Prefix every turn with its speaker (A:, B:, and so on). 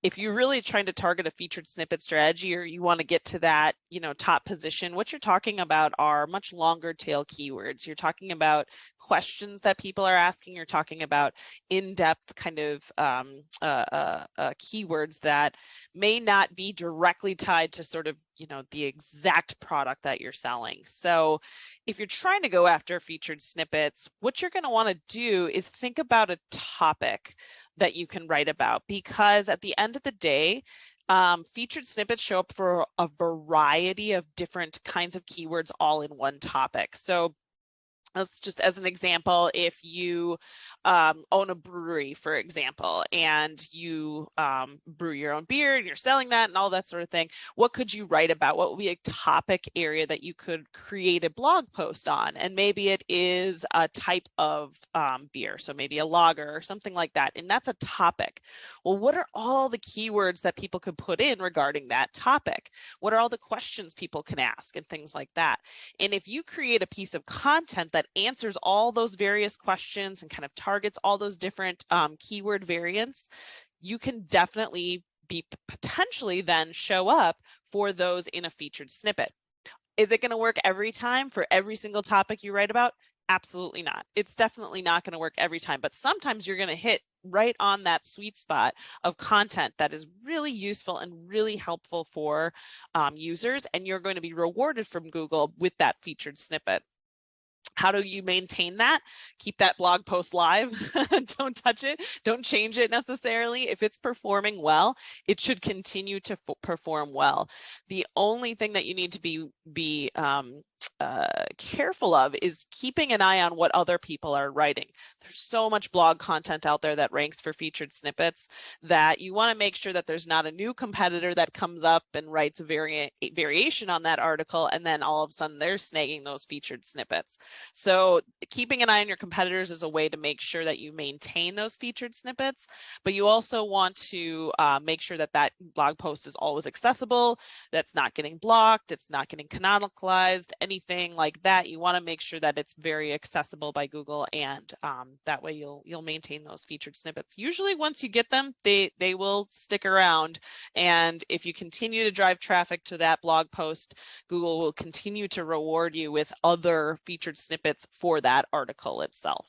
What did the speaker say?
A: if you're really trying to target a featured snippet strategy, or you want to get to that, top position, what you're talking about are much longer tail keywords. You're talking about questions that people are asking. You're talking about in-depth kind of keywords that may not be directly tied to sort of, the exact product that you're selling. So if you're trying to go after featured snippets, what you're going to want to do is think about a topic that you can write about, because at the end of the day, featured snippets show up for a variety of different kinds of keywords all in one topic. So let's just, as an example, if you own a brewery, for example, and you brew your own beer and you're selling that and all that sort of thing, what could you write about? What would be a topic area that you could create a blog post on? And maybe it is a type of beer, so maybe a lager or something like that, and that's a topic. Well, what are all the keywords that people could put in regarding that topic? What are all the questions people can ask and things like that? And if you create a piece of content that answers all those various questions and kind of targets all those different keyword variants, you can definitely be potentially then show up for those in a featured snippet. Is it going to work every time for every single topic you write about? Absolutely not. It's definitely not going to work every time, but sometimes you're going to hit right on that sweet spot of content that is really useful and really helpful for users, and you're going to be rewarded from Google with that featured snippet. How do you maintain that? Keep that blog post live. Don't touch it. Don't change it necessarily. If it's performing well, it should continue to perform well. The only thing that you need to be careful of is keeping an eye on what other people are writing. There's so much blog content out there that ranks for featured snippets that you want to make sure that there's not a new competitor that comes up and writes a variation on that article, and then all of a sudden they're snagging those featured snippets. So keeping an eye on your competitors is a way to make sure that you maintain those featured snippets, but you also want to make sure that that blog post is always accessible, that's not getting blocked, it's not getting canonicalized, anything like that. You want to make sure that it's very accessible by Google, and that way you'll maintain those featured snippets. Usually once you get them, they will stick around, and if you continue to drive traffic to that blog post, Google will continue to reward you with other featured snippets for that article itself.